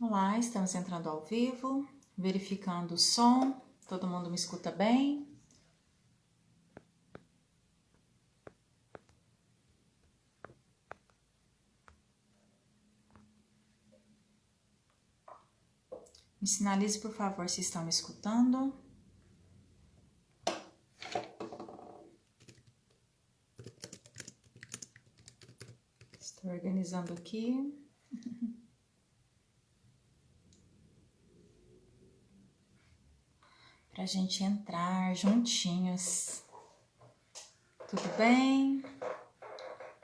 Olá, estamos entrando ao vivo, verificando o som. Todo mundo me escuta bem? Me sinalize, por favor, se estão me escutando. Estou organizando aqui. Para a gente entrar juntinhos. Tudo bem?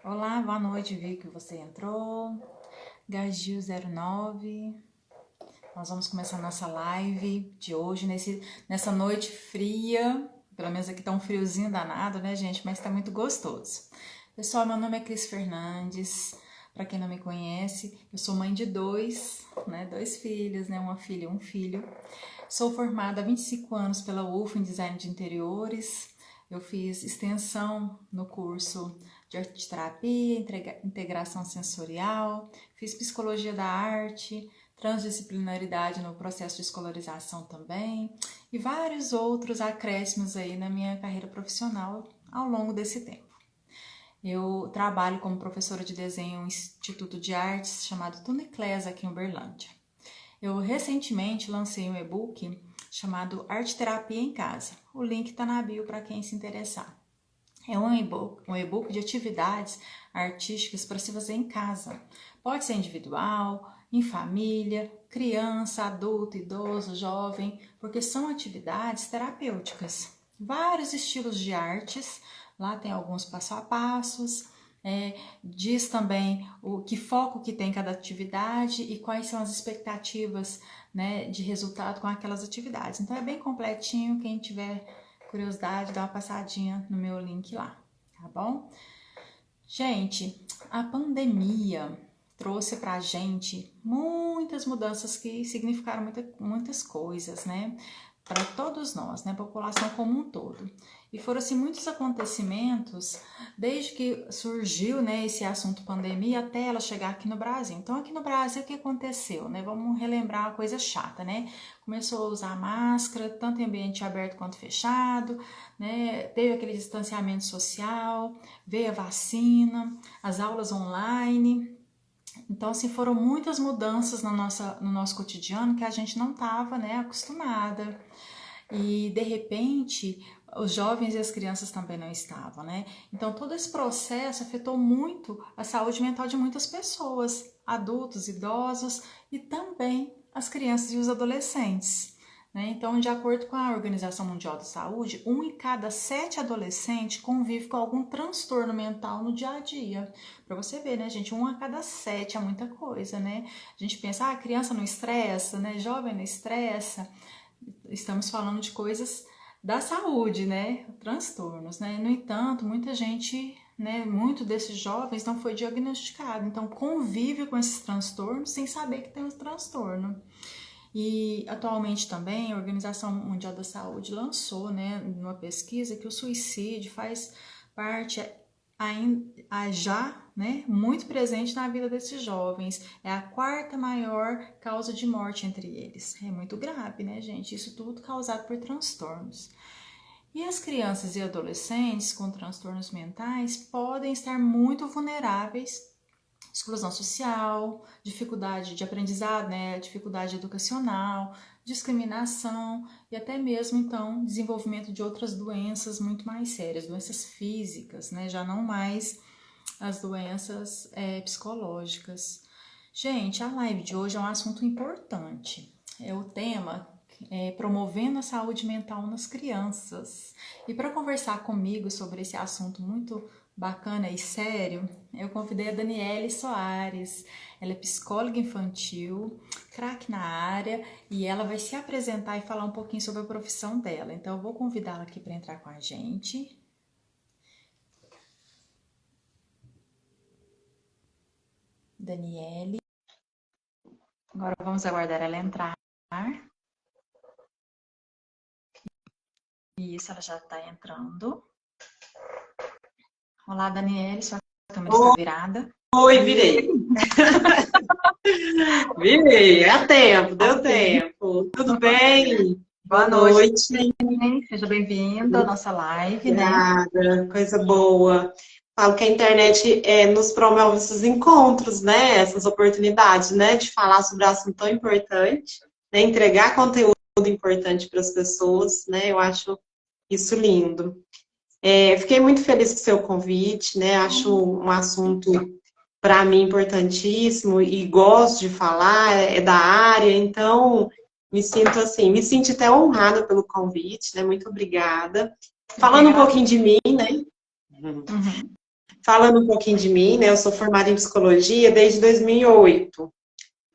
Olá, boa noite, vi que você entrou. Gagil09. Nós vamos começar a nossa live de hoje, nessa noite fria. Pelo menos aqui tá um friozinho danado, né, gente? Mas tá muito gostoso. Pessoal, meu nome é Cris Fernandes. Para quem não me conhece, eu sou mãe de dois filhos, né? Uma filha e um filho. Sou formada há 25 anos pela UF em Design de Interiores. Eu fiz extensão no curso de arte terapia, integração sensorial, fiz psicologia da arte, transdisciplinaridade no processo de escolarização também e vários outros acréscimos aí na minha carreira profissional ao longo desse tempo. Eu trabalho como professora de desenho em um instituto de artes chamado Tuniclés aqui em Uberlândia. Eu recentemente lancei um e-book chamado Arte Terapia em Casa. O link está na bio para quem se interessar. É um e-book de atividades artísticas para se fazer em casa. Pode ser individual, em família, criança, adulto, idoso, jovem, porque são atividades terapêuticas. Vários estilos de artes, lá tem alguns passo a passos, diz também o que foco que tem cada atividade e quais são as expectativas, né, de resultado com aquelas atividades. Então é bem completinho, quem tiver curiosidade, dá uma passadinha no meu link lá, tá bom? Gente, a pandemia trouxe pra gente muitas mudanças que significaram muitas coisas, né? Para todos nós, né? A população como um todo. E foram assim muitos acontecimentos desde que surgiu, né, esse assunto pandemia até ela chegar aqui no Brasil. Então aqui no Brasil o que aconteceu, né? Vamos relembrar uma coisa chata, né? Começou a usar máscara, tanto em ambiente aberto quanto fechado, né? Teve aquele distanciamento social, veio a vacina, as aulas online. Então, assim, foram muitas mudanças no nosso cotidiano que a gente não estava, né, acostumada. E, de repente, os jovens e as crianças também não estavam, né? Então, todo esse processo afetou muito a saúde mental de muitas pessoas, adultos, idosos e também as crianças e os adolescentes. Né? Então, de acordo com a Organização Mundial da Saúde, 1 em cada 7 adolescentes convive com algum transtorno mental no dia a dia. Para você ver, né, gente? 1 a cada 7 é muita coisa, né? A gente pensa, criança não estressa, né? Jovem não estressa. Estamos falando de coisas da saúde, né? Transtornos, né? No entanto, muita gente, né? Muito desses jovens não foi diagnosticado, então convive com esses transtornos sem saber que tem um transtorno. E atualmente também a Organização Mundial da Saúde lançou, né, numa pesquisa que o suicídio faz parte já, né, muito presente na vida desses jovens. É a quarta maior causa de morte entre eles. É muito grave, né, gente? Isso tudo causado por transtornos. E as crianças e adolescentes com transtornos mentais podem estar muito vulneráveis exclusão social, dificuldade de aprendizado, né, dificuldade educacional, discriminação e até mesmo, então, desenvolvimento de outras doenças muito mais sérias, doenças físicas, né, já não mais as doenças psicológicas. Gente, a live de hoje é um assunto importante. É o tema promovendo a saúde mental nas crianças. E para conversar comigo sobre esse assunto muito bacana e sério, eu convidei a Daniele Soares. Ela é psicóloga infantil, craque na área, e ela vai se apresentar e falar um pouquinho sobre a profissão dela. Então eu vou convidá-la aqui para entrar com a gente. Daniele. Agora vamos aguardar ela entrar. Isso, ela já está entrando. Olá, Daniele, sua câmera está virada. Oi, virei. Vi, é tempo, deu Sim. tempo. Tudo bem? Boa Boa noite, noite. bem? Seja bem-vindo à nossa live, né? Obrigada, coisa boa. Falo que a internet nos promove esses encontros, né? Essas oportunidades, né? De falar sobre um assunto tão importante, né? Entregar conteúdo importante para as pessoas, né? Eu acho isso lindo. Fiquei muito feliz com o seu convite, né? Acho um assunto para mim importantíssimo e gosto de falar, é da área, então me sinto assim, me sinto até honrada pelo convite, né? Muito obrigada. Eu que Falando um agradeço. pouquinho de mim, Uhum. falando um pouquinho de mim, né? Eu sou formada em psicologia desde 2008.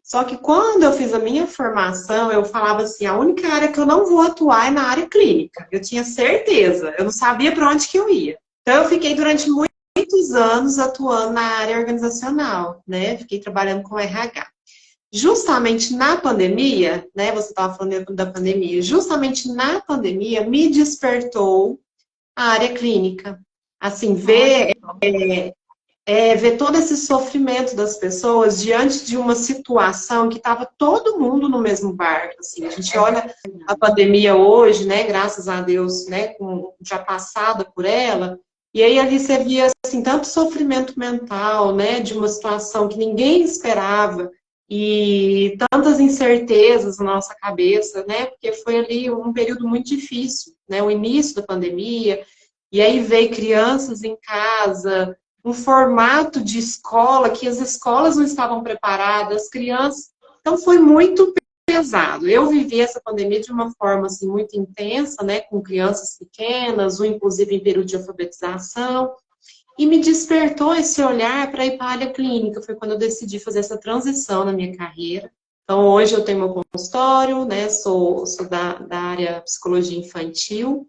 Só que quando eu fiz a minha formação, eu falava assim, a única área que eu não vou atuar é na área clínica. Eu tinha certeza, eu não sabia para onde que eu ia. Então eu fiquei durante muitos anos atuando na área organizacional, né? Fiquei trabalhando com RH. Justamente na pandemia, né? Você estava falando da pandemia. Justamente na pandemia me despertou a área clínica. Assim, Olha ver só. ver todo esse sofrimento das pessoas diante de uma situação que estava todo mundo no mesmo barco. Assim, a gente É olha a verdade. pandemia hoje, né, graças a Deus, né, já passada por ela, e aí ali você via assim, tanto sofrimento mental, né, de uma situação que ninguém esperava, e tantas incertezas na nossa cabeça, né, porque foi ali um período muito difícil, né, o início da pandemia, e aí veio crianças em casa, um formato de escola que as escolas não estavam preparadas, as crianças. Então foi muito pesado. Eu vivi essa pandemia de uma forma assim muito intensa, né, com crianças pequenas, ou inclusive em período de alfabetização, e me despertou esse olhar para ir para a área clínica. Foi quando eu decidi fazer essa transição na minha carreira. Então hoje eu tenho meu consultório, né, sou da área psicologia infantil.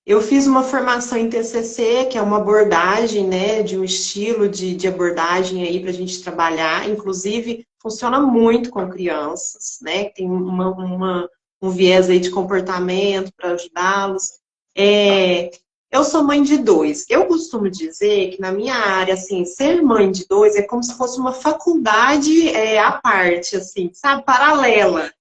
Eu fiz uma formação em TCC, que é uma abordagem, né, de um estilo de abordagem aí para a gente trabalhar. Inclusive, funciona muito com crianças, né, tem um viés aí de comportamento para ajudá-los. Eu sou mãe de dois. Eu costumo dizer que na minha área, assim, ser mãe de dois é como se fosse uma faculdade à parte, assim, sabe, paralela.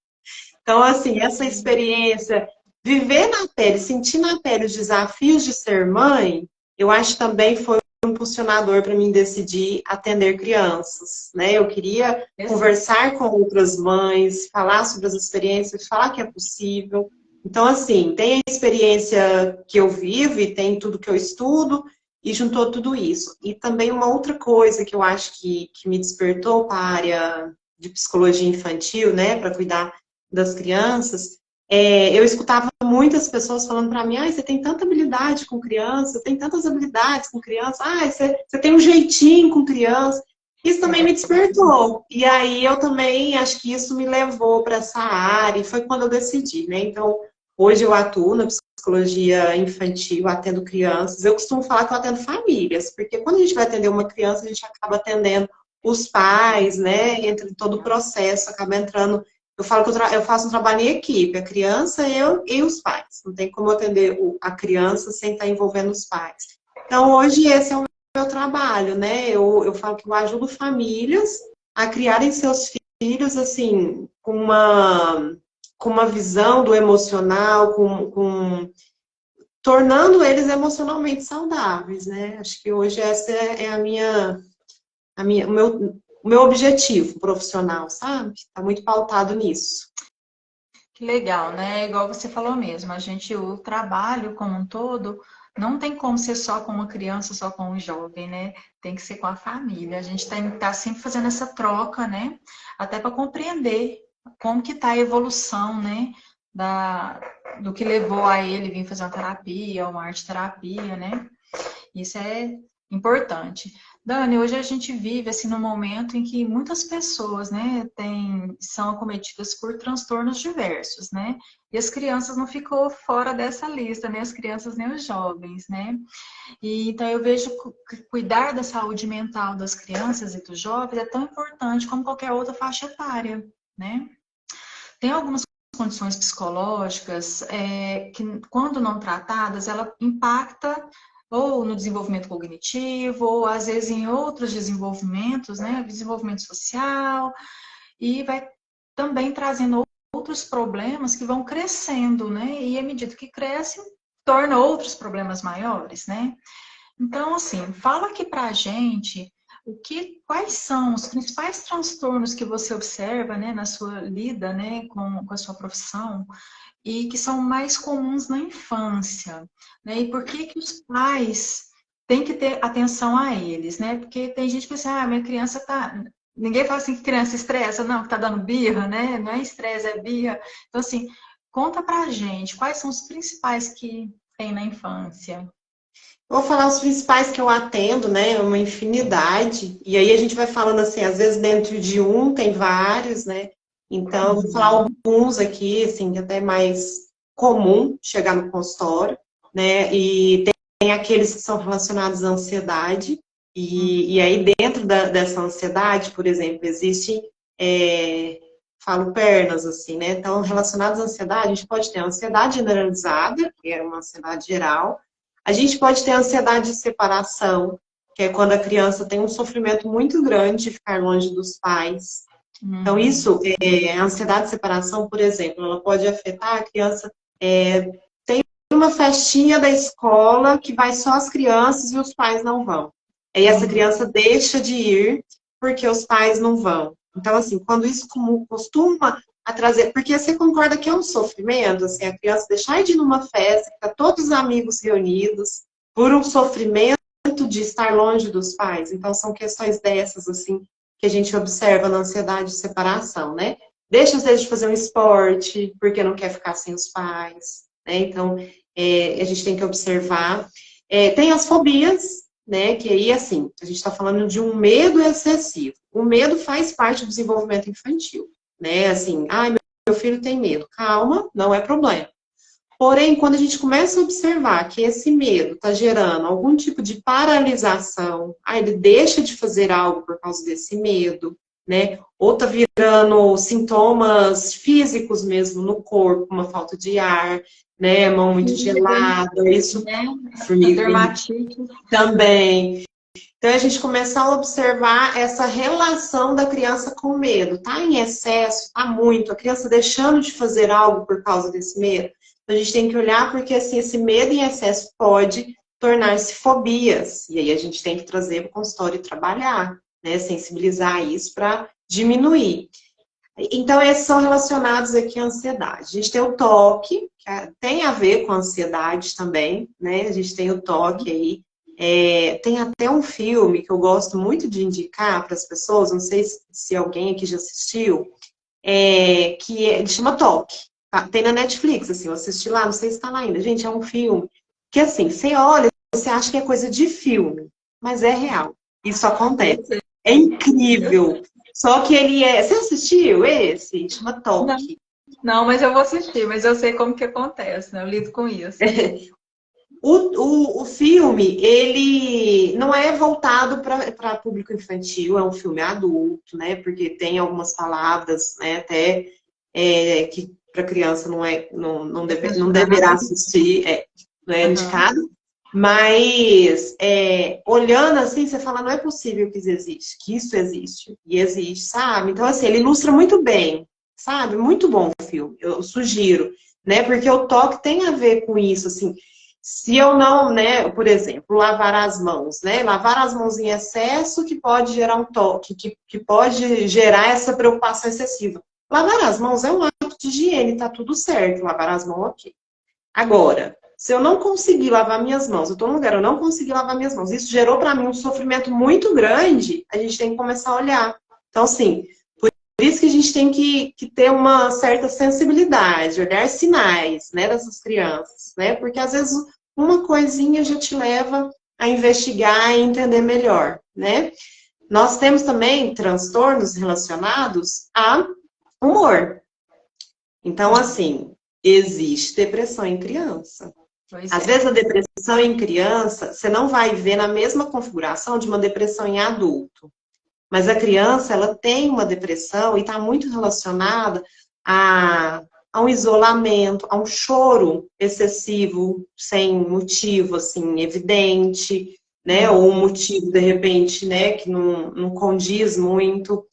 Então, assim, essa experiência, viver na pele, sentir na pele os desafios de ser mãe, eu acho também foi um impulsionador para mim decidir atender crianças, né? Eu queria Esse- conversar com outras mães, falar sobre as experiências, falar que é possível. Então, assim, tem a experiência que eu vivo e tem tudo que eu estudo e juntou tudo isso. E também uma outra coisa que eu acho que me despertou para a área de psicologia infantil, né, para cuidar das crianças, eu escutava muitas pessoas falando para mim, você tem tanta habilidade com criança, tem tantas habilidades com criança, você tem um jeitinho com criança. Isso também me despertou. E aí eu também acho que isso me levou para essa área, e foi quando eu decidi, né? Então, hoje eu atuo na psicologia infantil, atendo crianças. Eu costumo falar que eu atendo famílias, porque quando a gente vai atender uma criança, a gente acaba atendendo os pais, né? Entre todo o processo, acaba entrando. Eu falo que eu faço um trabalho em equipe, a criança, eu e os pais. Não tem como atender a criança sem estar envolvendo os pais. Então, hoje, esse é o meu trabalho, né? Eu falo que eu ajudo famílias a criarem seus filhos, assim, com uma visão do emocional, tornando eles emocionalmente saudáveis, né? Acho que hoje essa é o meu objetivo profissional, sabe? Está muito pautado nisso. Que legal, né? Igual você falou mesmo, o trabalho como um todo não tem como ser só com uma criança, só com um jovem, né? Tem que ser com a família. A gente tem que estar sempre fazendo essa troca, né? Até para compreender como que está a evolução, né? Da, do que levou a ele vir fazer uma terapia, uma arte terapia, né? Isso é importante. Dani, hoje a gente vive assim num momento em que muitas pessoas, né, são acometidas por transtornos diversos, né? E as crianças não ficou fora dessa lista, nem as crianças nem os jovens, né? E então eu vejo que cuidar da saúde mental das crianças e dos jovens é tão importante como qualquer outra faixa etária, né? Tem algumas condições psicológicas que, quando não tratadas, ela impacta ou no desenvolvimento cognitivo, ou às vezes em outros desenvolvimentos, né? Desenvolvimento social, e vai também trazendo outros problemas que vão crescendo, né? E à medida que cresce, torna outros problemas maiores, né? Então, assim, fala aqui pra gente quais são os principais transtornos que você observa, né, na sua lida, né, com a sua profissão, e que são mais comuns na infância, né? E por que que os pais têm que ter atenção a eles, né? Porque tem gente que pensa, ah, minha criança tá... Ninguém fala assim que criança estressa, não, que tá dando birra, né? Não é estresse, é birra. Então, assim, conta pra gente, quais são os principais que tem na infância? Vou falar os principais que eu atendo, né? É uma infinidade. E aí a gente vai falando assim, às vezes dentro de um tem vários, né? Então, eu vou falar Uhum. alguns aqui, assim, que até é mais comum chegar no consultório, né? E tem aqueles que são relacionados à ansiedade. E aí, dentro dessa ansiedade, por exemplo, existe, falo pernas, assim, né? Então, relacionados à ansiedade, a gente pode ter a ansiedade generalizada, que é uma ansiedade geral. A gente pode ter ansiedade de separação, que é quando a criança tem um sofrimento muito grande de ficar longe dos pais. Então, Uhum. isso, a ansiedade de separação, por exemplo, ela pode afetar a criança. Tem uma festinha da escola que vai só as crianças e os pais não vão. Aí essa Uhum. criança deixa de ir porque os pais não vão. Então, assim, quando isso costuma a trazer, porque você concorda que é um sofrimento, assim, a criança deixar de ir numa festa, que tá todos os amigos reunidos, por um sofrimento de estar longe dos pais. Então, são questões dessas, assim, que a gente observa na ansiedade de separação, né? Deixa, às vezes, de fazer um esporte, porque não quer ficar sem os pais, né? Então, a gente tem que observar. Tem as fobias, né? Que aí, assim, a gente está falando de um medo excessivo. O medo faz parte do desenvolvimento infantil, né? Assim, ai, meu filho tem medo. Calma, não é problema. Porém, quando a gente começa a observar que esse medo está gerando algum tipo de paralisação, ele deixa de fazer algo por causa desse medo, né? Ou está virando sintomas físicos mesmo no corpo, uma falta de ar, né? Mão muito Fever, gelada, isso, né? A fever dermatite. também. Então, a gente começar a observar essa relação da criança com o medo. Tá em excesso, tá muito, a criança deixando de fazer algo por causa desse medo. Então, a gente tem que olhar porque assim, esse medo em excesso pode tornar-se fobias. E aí a gente tem que trazer para o consultório e trabalhar, né? Sensibilizar isso para diminuir. Então, esses são relacionados aqui à ansiedade. A gente tem o toque, que tem a ver com a ansiedade também, né? A gente tem o toque aí. Tem até um filme que eu gosto muito de indicar para as pessoas, não sei se alguém aqui já assistiu, ele chama Toque. Tá? Tem na Netflix, assim, eu assisti lá, não sei se está lá ainda. Gente, é um filme que, assim, você olha, você acha que é coisa de filme, mas é real. Isso Eu acontece. sei. É Eu- incrível. Só que ele é. Você assistiu esse? Chama Não, Toque. não, mas eu vou assistir, mas eu sei como que acontece, né? Eu lido com isso. O filme, ele não é voltado para público infantil, é um filme adulto, né? Porque tem algumas palavras, né? Até que para criança É não deverá censurado. assistir, não é Aham. indicado. Mas olhando assim, você fala, não é possível que isso existe. E existe, sabe? Então, assim, ele ilustra muito bem, sabe? Muito bom o filme, eu sugiro, né? Porque o toque tem a ver com isso, assim. Se eu não, né, por exemplo, lavar as mãos, né? Lavar as mãos em excesso que pode gerar um toque, que pode gerar essa preocupação excessiva. Lavar as mãos é um ato de higiene, tá tudo certo. Lavar as mãos, ok. Agora, se eu não conseguir lavar minhas mãos, eu tô num lugar, eu não consegui lavar minhas mãos, isso gerou para mim um sofrimento muito grande, a gente tem que começar a olhar. Então, assim, por isso que a gente tem que ter uma certa sensibilidade, olhar sinais, né, dessas crianças, né? Porque às vezes uma coisinha já te leva a investigar e entender melhor, né? Nós temos também transtornos relacionados a humor. Então, assim, existe depressão em criança. Pois Às é. vezes a depressão em criança, você não vai ver na mesma configuração de uma depressão em adulto. Mas a criança, ela tem uma depressão e está muito relacionada a a um isolamento, a um choro excessivo, sem motivo, assim, evidente, né? Ou um motivo, de repente, né, que não condiz muito.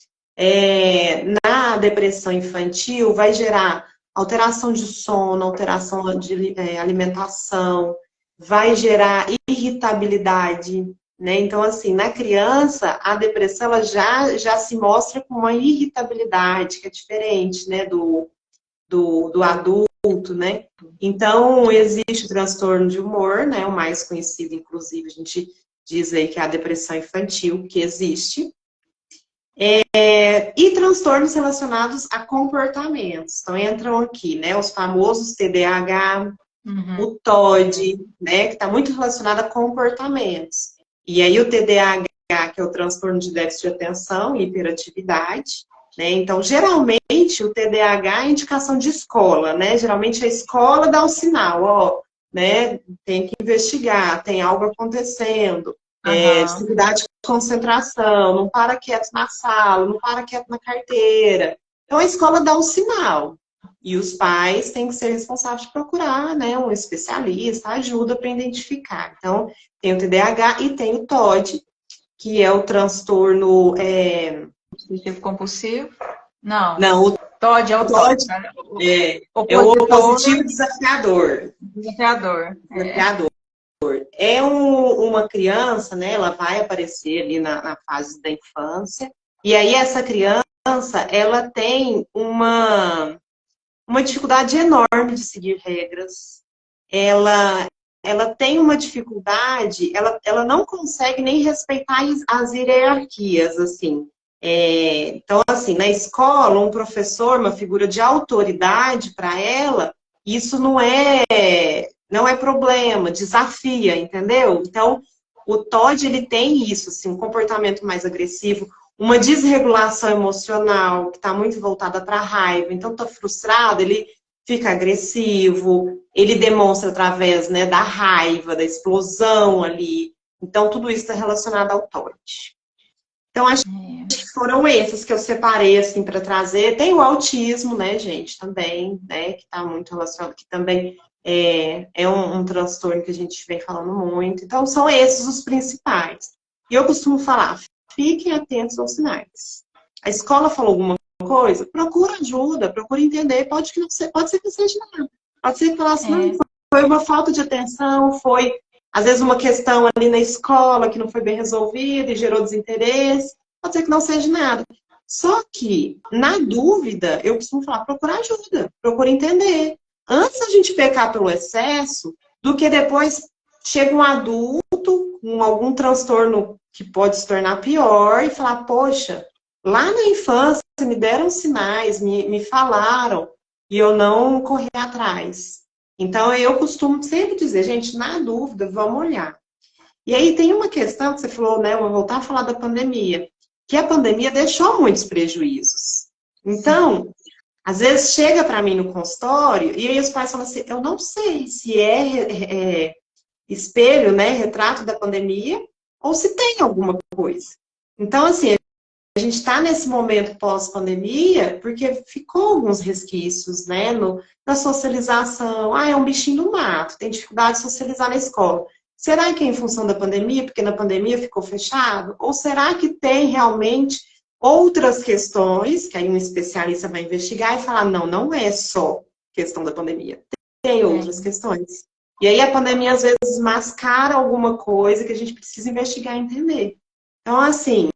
Na depressão infantil, vai gerar alteração de sono, alteração de alimentação, vai gerar irritabilidade, né? Então, assim, na criança, a depressão ela já se mostra com uma irritabilidade, que é diferente, né, do adulto, né? Então, existe o transtorno de humor, né? O mais conhecido, inclusive, a gente diz aí que é a depressão infantil, que existe. E transtornos relacionados a comportamentos. Então, entram aqui, né? Os famosos TDAH, o TOD, né? Que está muito relacionado a comportamentos. E aí, o TDAH, que é o transtorno de déficit de atenção e hiperatividade, né? Então, geralmente, o TDAH é indicação de escola, né? Geralmente, a escola dá o sinal, ó, né? Tem que investigar, tem algo acontecendo. Dificuldade de concentração, não para quieto na sala, não para quieto na carteira. Então, a escola dá um sinal. E os pais têm que ser responsáveis de procurar, né, um especialista, ajuda para identificar. Então, tem o TDAH e tem o TOD, que é o transtorno... Obsessivo compulsivo? Não. Não, o TOD é o TOD é o opositivo desafiador. Desafiador. Desafiador. É uma criança, né? Ela vai aparecer ali na fase da infância. E aí essa criança, ela tem uma dificuldade enorme de seguir regras. Ela tem uma dificuldade, ela não consegue nem respeitar as hierarquias, assim. Então, assim, na escola, um professor, uma figura de autoridade para ela, isso não é problema, desafia, entendeu? Então, o TOD, ele tem isso, assim, um comportamento mais agressivo, uma desregulação emocional, que está muito voltada para a raiva. Então, está frustrado, ele fica agressivo, ele demonstra através, né, da raiva, da explosão ali. Então, tudo isso está relacionado ao TOD. Então, acho que foram esses que eu separei, assim, para trazer. Tem o autismo, né, gente, também, né, que está muito relacionado, que também é um transtorno que a gente vem falando muito. Então, são esses os principais. E eu costumo falar, fiquem atentos aos sinais. A escola falou alguma coisa, procura ajuda, procura entender. Pode ser que não seja nada. Pode ser que falasse, não, foi uma falta de atenção, foi, às vezes, uma questão ali na escola que não foi bem resolvida e gerou desinteresse. Pode ser que não seja nada. Só que, na dúvida, eu costumo falar, procura ajuda, procura entender. Antes a gente pecar pelo excesso, do que depois chega um adulto com algum transtorno que pode se tornar pior e falar, poxa, lá na infância me deram sinais, me falaram, e eu não corri atrás. Então, eu costumo sempre dizer, gente, na dúvida, vamos olhar. E aí tem uma questão que você falou, né, eu vou voltar a falar da pandemia, que a pandemia deixou muitos prejuízos. Então, às vezes chega para mim no consultório e aí os pais falam assim, eu não sei se é espelho, né, retrato da pandemia, ou se tem alguma coisa. Então, assim, a gente está nesse momento pós-pandemia porque ficou alguns resquícios, né, na socialização. Ah, é um bichinho do mato, tem dificuldade de socializar na escola. Será que é em função da pandemia, porque na pandemia ficou fechado? Ou será que tem realmente outras questões, que aí um especialista vai investigar e falar, não é só questão da pandemia, tem outras questões. E aí a pandemia, às vezes, mascara alguma coisa que a gente precisa investigar e entender. Então, assim,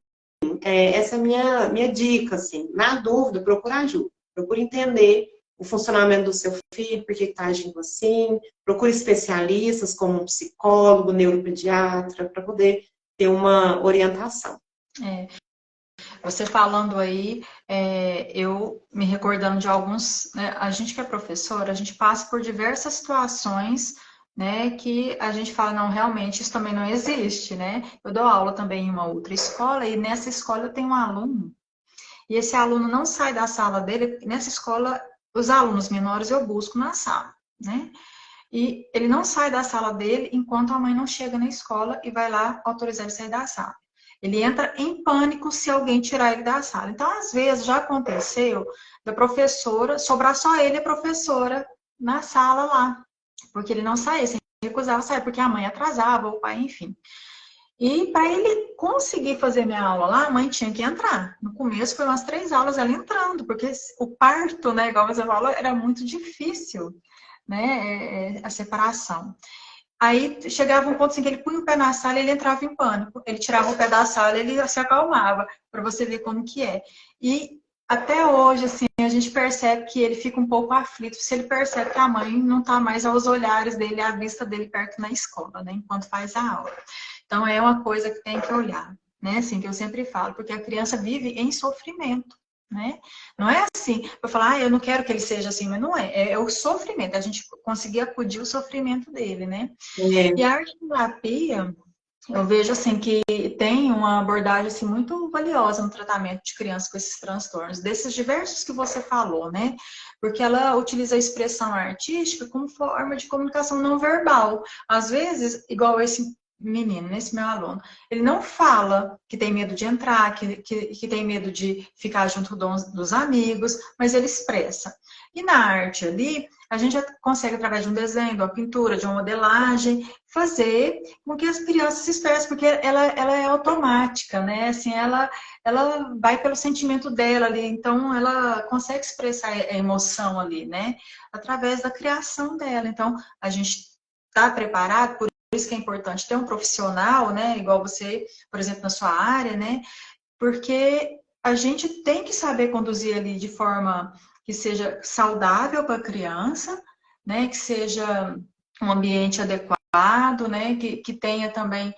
essa é a minha dica, assim, na dúvida, procura ajuda, procura entender o funcionamento do seu filho, por que está agindo assim, procure especialistas como um psicólogo, neuropediatra, para poder ter uma orientação. Você falando aí, eu me recordando de alguns, né, a gente que é professora, a gente passa por diversas situações, né, que a gente fala, não, realmente isso também não existe, né? Eu dou aula também em uma outra escola e nessa escola eu tenho um aluno e esse aluno não sai da sala dele, nessa escola os alunos menores eu busco na sala, né? E ele não sai da sala dele enquanto a mãe não chega na escola e vai lá autorizar ele a sair da sala. Ele entra em pânico se alguém tirar ele da sala. Então, às vezes, já aconteceu da professora, sobrar só ele e a professora na sala lá. Porque ele não saía, se recusava a sair, porque a mãe atrasava, ou o pai, enfim. E para ele conseguir fazer minha aula lá, a mãe tinha que entrar. No começo foi umas 3 aulas ela entrando, porque o parto, né, igual você falou, era muito difícil, né, a separação. Aí chegava um ponto assim que ele punha o pé na sala e ele entrava em pânico. Ele tirava o pé da sala e ele se acalmava, para você ver como que é. E até hoje, assim, a gente percebe que ele fica um pouco aflito se ele percebe que a mãe não está mais aos olhares dele, à vista dele perto na escola, né, enquanto faz a aula. Então, é uma coisa que tem que olhar, né? Assim, que eu sempre falo, porque a criança vive em sofrimento, né? Não é assim, eu falar, eu não quero que ele seja assim, mas não é. É o sofrimento, a gente conseguir acudir o sofrimento dele, né? E É. a arte-terapia, eu vejo assim que tem uma abordagem assim muito valiosa no tratamento de crianças com esses transtornos, desses diversos que você falou, né? Porque ela utiliza a expressão artística como forma de comunicação não verbal. Às vezes, igual esse menino, esse meu aluno, ele não fala que tem medo de entrar, que tem medo de ficar junto dos amigos, mas ele expressa. E na arte ali, a gente já consegue, através de um desenho, de uma pintura, de uma modelagem, fazer com que as crianças se expressem, porque ela é automática, né? Assim, ela vai pelo sentimento dela ali, então ela consegue expressar a emoção ali, né? Através da criação dela. Então, a gente está preparado, por isso que é importante ter um profissional, né? Igual você, por exemplo, na sua área, né? Porque a gente tem que saber conduzir ali de forma que seja saudável para a criança, né? Que seja um ambiente adequado, né? Que tenha também,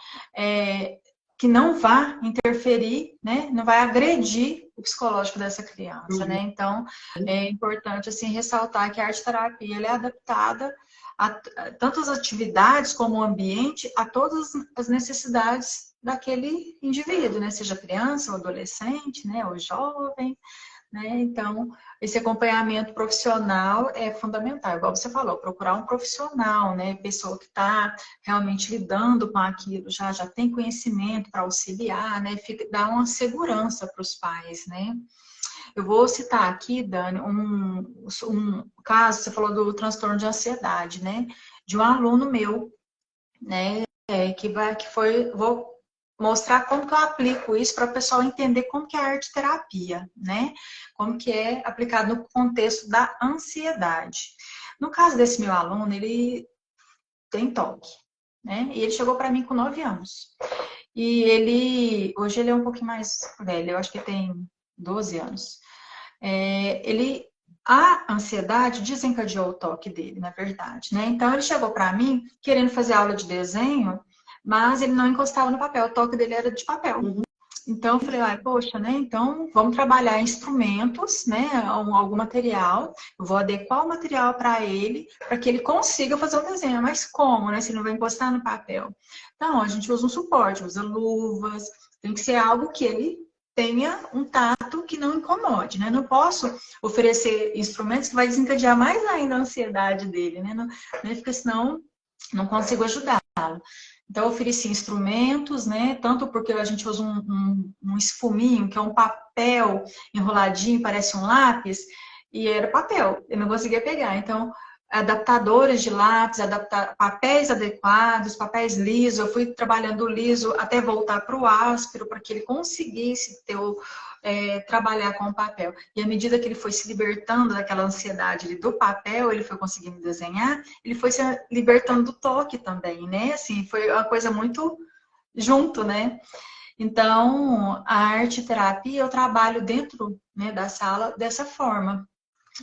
que não vá interferir, né? Não vai agredir o psicológico dessa criança, né? Então, é importante, assim, ressaltar que a arte-terapia, ela é adaptada a tanto as atividades como o ambiente, a todas as necessidades daquele indivíduo, né? Seja criança ou adolescente, né? Ou jovem, né? Então, esse acompanhamento profissional é fundamental, igual você falou, procurar um profissional, né? Pessoa que está realmente lidando com aquilo, já tem conhecimento para auxiliar, né? Dá uma segurança para os pais, né? Eu vou citar aqui, Dani, um caso, você falou do transtorno de ansiedade, né? De um aluno meu, né? Que foi, vou mostrar como que eu aplico isso para o pessoal entender como que é a arte terapia, né? Como que é aplicado no contexto da ansiedade. No caso desse meu aluno, ele tem toque, né? E ele chegou para mim com 9 anos. E hoje ele é um pouquinho mais velho, eu acho que tem 12 anos. A ansiedade desencadeou o toque dele, na verdade, né? Então ele chegou para mim querendo fazer aula de desenho, mas ele não encostava no papel, o toque dele era de papel. Uhum. Então eu falei, poxa, né? Então vamos trabalhar instrumentos, né? Algum material. Eu vou adequar o material para que ele consiga fazer o desenho. Mas como, né? Se ele não vai encostar no papel. Então a gente usa um suporte, usa luvas. Tem que ser algo que ele tenha um tato que não incomode, né? Não posso oferecer instrumentos que vai desencadear mais ainda a ansiedade dele, né? Não, né? Porque senão não consigo ajudá-lo. Então, eu ofereci instrumentos, né? Tanto porque a gente usa um esfuminho, que é um papel enroladinho, parece um lápis, e era papel, eu não conseguia pegar. Então, adaptadores de lápis, papéis adequados, papéis lisos, eu fui trabalhando o liso até voltar para o áspero, para que ele conseguisse trabalhar com o papel. E à medida que ele foi se libertando daquela ansiedade do papel, ele foi conseguindo desenhar, ele foi se libertando do toque também, né? Assim, foi uma coisa muito junto, né? Então, a arte terapia eu trabalho dentro, né, da sala dessa forma.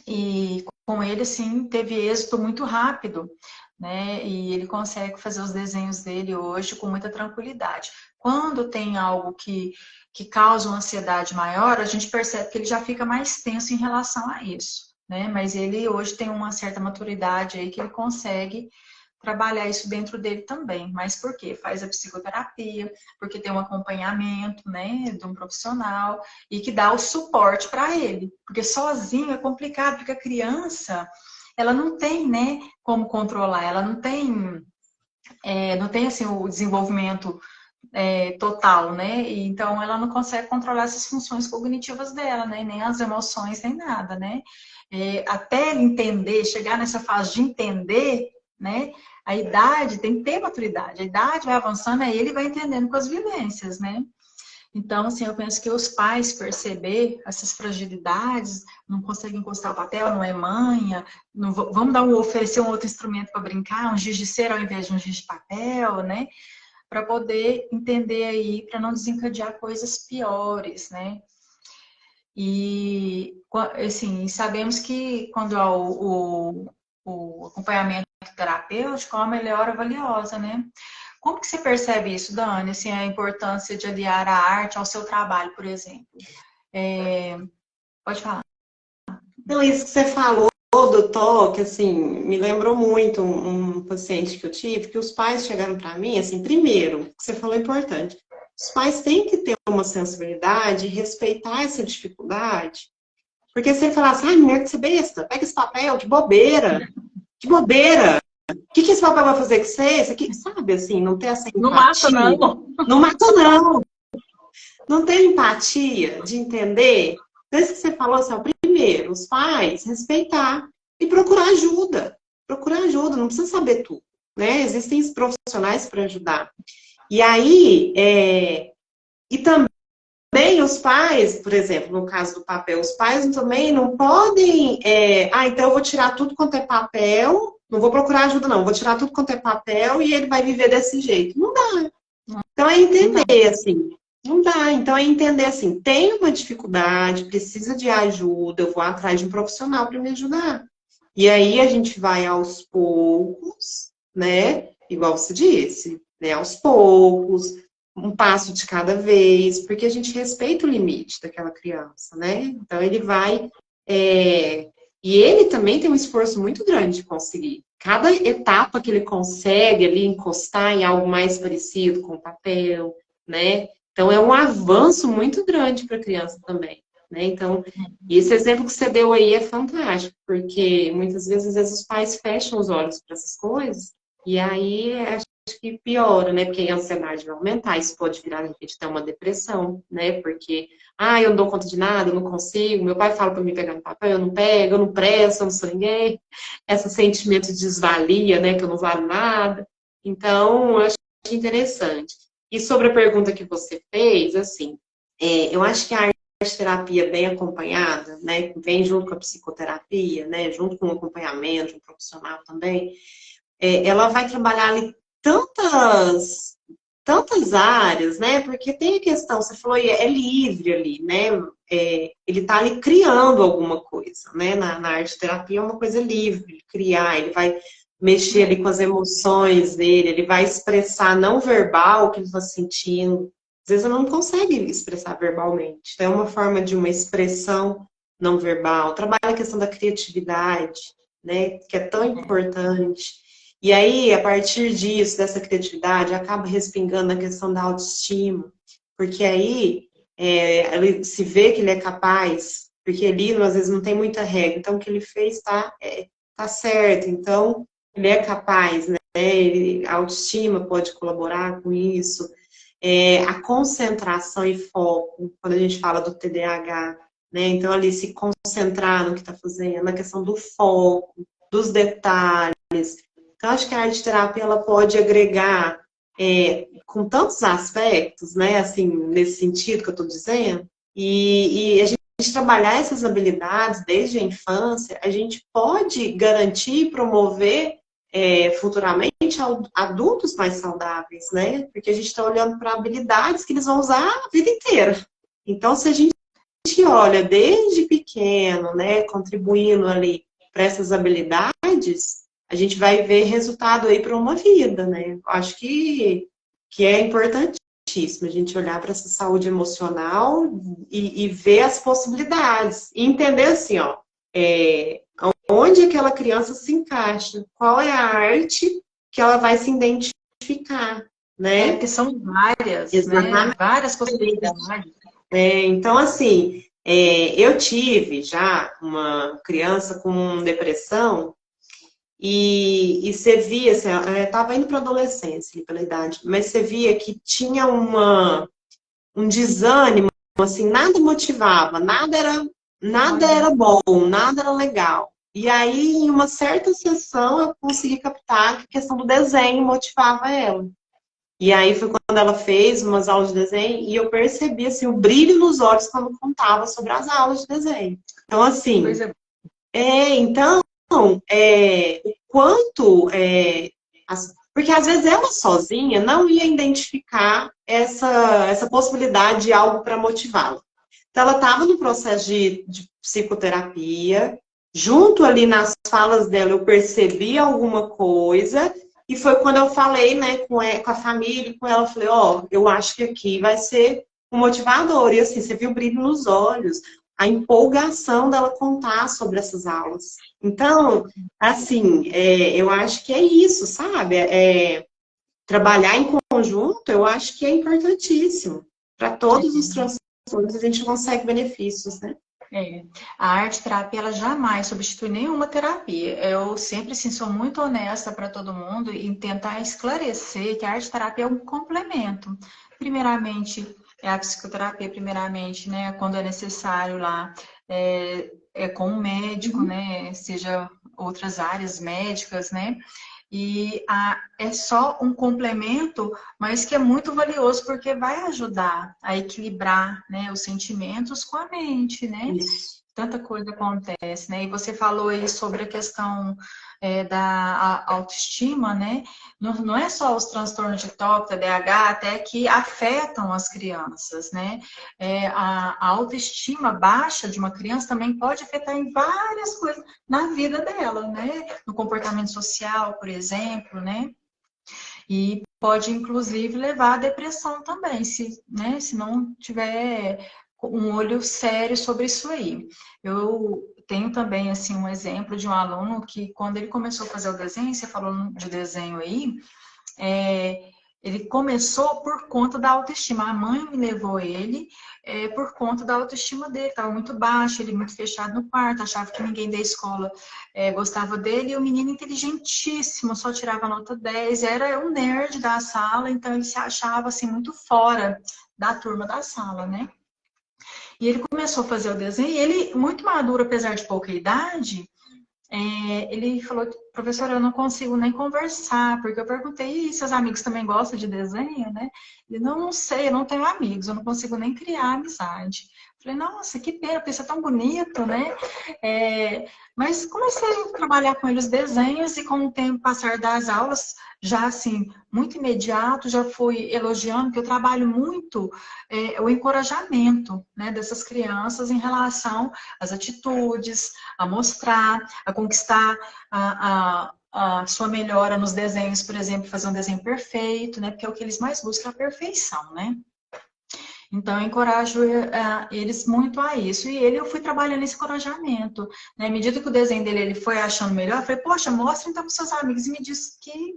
E com ele, assim, teve êxito muito rápido, né? E ele consegue fazer os desenhos dele hoje com muita tranquilidade. Quando tem algo que causa uma ansiedade maior, a gente percebe que ele já fica mais tenso em relação a isso, né? Mas ele hoje tem uma certa maturidade aí que ele consegue trabalhar isso dentro dele também. Mas por quê? Faz a psicoterapia, porque tem um acompanhamento, né, de um profissional e que dá o suporte para ele. Porque sozinho é complicado, porque a criança, ela não tem, né, como controlar, ela não tem assim, o desenvolvimento total, né? E, então ela não consegue controlar essas funções cognitivas dela, né? Nem as emoções, nem nada, né? Até ele entender, chegar nessa fase de entender, né? A idade tem que ter maturidade. A idade vai avançando, aí ele vai entendendo com as vivências, né? Então, assim, eu penso que os pais perceber essas fragilidades, não conseguem encostar o papel, não é manha, não, vamos oferecer um outro instrumento para brincar, um giz de cera ao invés de um giz de papel, né? Para poder entender aí, para não desencadear coisas piores, né? E, assim, sabemos que quando há o acompanhamento terapêutico, há uma melhora valiosa, né? Como que você percebe isso, Dani? Assim, a importância de aliar a arte ao seu trabalho, por exemplo. Pode falar. Então, isso que você falou do toque, assim, me lembrou muito um paciente que eu tive, que os pais chegaram para mim, assim, primeiro, o que você falou é importante, os pais têm que ter uma sensibilidade e respeitar essa dificuldade, porque se ele falasse, ai, mulher, que você besta, pega esse papel, que bobeira, o que esse papel vai fazer com você? Isso aqui, sabe, assim, não ter essa Não mata, empatia, não. não mata, não. Não ter empatia de entender, desde que você falou assim, ó, primeiro, os pais, respeitar e procurar ajuda. Procurar ajuda, não precisa saber tudo, né? Existem os profissionais para ajudar. E aí, e também os pais, por exemplo, no caso do papel, os pais também não podem, então eu vou tirar tudo quanto é papel, não vou procurar ajuda não, vou tirar tudo quanto é papel e ele vai viver desse jeito. Não dá. Então é entender, assim, não dá. Então é entender, assim, tem uma dificuldade, precisa de ajuda, eu vou atrás de um profissional para me ajudar. E aí a gente vai aos poucos, né? Igual você disse, né? Aos poucos, um passo de cada vez, porque a gente respeita o limite daquela criança, né? Então ele vai. E ele também tem um esforço muito grande de conseguir. Cada etapa que ele consegue ali encostar em algo mais parecido com o papel, né? Então é um avanço muito grande para a criança também, né? Então, esse exemplo que você deu aí é fantástico, porque muitas vezes, às vezes os pais fecham os olhos para essas coisas e aí acho que piora, né? Porque a ansiedade vai aumentar, isso pode virar, de repente, até uma depressão, né? Porque eu não dou conta de nada, eu não consigo. Meu pai fala para mim pegar no papel, eu não pego, eu não presto, eu não sou ninguém. Esse sentimento de desvalia, né? Que eu não valo nada. Então, eu acho interessante. E sobre a pergunta que você fez, assim, eu acho que a arte terapia bem acompanhada, né? Que vem junto com a psicoterapia, né? Junto com o acompanhamento de um profissional também, ela vai trabalhar ali tantas áreas, né? Porque tem a questão, você falou, é livre ali, né? Ele está ali criando alguma coisa, né? Na arte terapia é uma coisa livre, criar, ele vai mexer ali com as emoções dele, ele vai expressar não verbal o que ele está sentindo. Às vezes ele não consegue expressar verbalmente. Então é uma forma de uma expressão não verbal. Trabalha a questão da criatividade, né? Que é tão importante. E aí, a partir disso, dessa criatividade, acaba respingando na questão da autoestima, porque aí ele se vê que ele é capaz, porque ali, às vezes, não tem muita regra, então o que ele fez tá certo, então ele é capaz, né? A autoestima pode colaborar com isso, a concentração e foco, quando a gente fala do TDAH, né? Então, ali, se concentrar no que está fazendo, na questão do foco, dos detalhes. Então, acho que a arte terapia ela pode agregar com tantos aspectos, né? Assim, nesse sentido que eu estou dizendo, e a gente trabalhar essas habilidades desde a infância, a gente pode garantir e promover futuramente adultos mais saudáveis, né? Porque a gente está olhando para habilidades que eles vão usar a vida inteira. Então, se a gente olha desde pequeno, né, contribuindo ali para essas habilidades, a gente vai ver resultado aí para uma vida, né? Acho que é importantíssimo a gente olhar para essa saúde emocional e ver as possibilidades. E entender assim, ó, onde aquela criança se encaixa, qual é a arte que ela vai se identificar, né? Porque são várias, Exatamente. né? Várias possibilidades. Então, assim, eu tive já uma criança com depressão e você via, assim, estava indo para adolescência, pela idade, mas você via que tinha um desânimo, assim, nada motivava, nada Olha, era bom, nada era legal. E aí, em uma certa sessão, eu consegui captar que a questão do desenho motivava ela. E aí foi quando ela fez umas aulas de desenho e eu percebi assim, o brilho nos olhos quando contava sobre as aulas de desenho. Então, que assim, coisa. então, o quanto. Porque às vezes ela sozinha não ia identificar essa possibilidade de algo para motivá-la. Então, ela estava no processo de psicoterapia, junto ali nas falas dela, eu percebi alguma coisa, e foi quando eu falei, né, com a família, com ela, eu falei, ó, eu acho que aqui vai ser um motivador. E assim, você viu o brilho nos olhos, a empolgação dela contar sobre essas aulas. Então, assim, eu acho que é isso, sabe? Trabalhar em conjunto, eu acho que é importantíssimo. Para todos os transtornos, a gente consegue benefícios, né? É, a arte terapia ela jamais substitui nenhuma terapia. Eu sempre assim, sou muito honesta para todo mundo em tentar esclarecer que a arte terapia é um complemento. Primeiramente, é a psicoterapia, primeiramente, né, quando é necessário lá, é com um médico, Uhum. né, seja outras áreas médicas, né, é só um complemento, mas que é muito valioso porque vai ajudar a equilibrar, né, os sentimentos com a mente, né? Isso. Tanta coisa acontece, né? E você falou aí sobre a questão da autoestima, né? Não é só os transtornos de TOC, TDAH, até que afetam as crianças, né? A autoestima baixa de uma criança também pode afetar em várias coisas na vida dela, né? No comportamento social, por exemplo, né? E pode, inclusive, levar à depressão também, se não tiver um olho sério sobre isso aí. Eu tenho também, assim, um exemplo de um aluno que, quando ele começou a fazer o desenho, você falou de desenho aí, é, ele começou por conta da autoestima. A mãe me levou ele por conta da autoestima dele. Estava muito baixo, ele muito fechado no quarto, achava que ninguém da escola gostava dele. E o menino inteligentíssimo, só tirava nota 10, era um nerd da sala, então ele se achava assim muito fora da turma da sala, né? E ele começou a fazer o desenho, e ele, muito maduro, apesar de pouca idade, ele falou, professora, eu não consigo nem conversar, porque eu perguntei, e seus amigos também gostam de desenho, né? Ele, não sei, eu não tenho amigos, eu não consigo nem criar amizade. Falei, nossa, que pena, porque isso é tão bonito, né? Mas comecei a trabalhar com eles desenhos e com o tempo passar das aulas, já assim, muito imediato, já fui elogiando, que eu trabalho muito o encorajamento, né, dessas crianças em relação às atitudes, a mostrar, a conquistar a sua melhora nos desenhos, por exemplo, fazer um desenho perfeito, né? Porque é o que eles mais buscam, a perfeição, né? Então, eu encorajo eles muito a isso. E eu fui trabalhando esse encorajamento. Né? À medida que o desenho dele ele foi achando melhor, eu falei, poxa, mostra então para os seus amigos e me diz que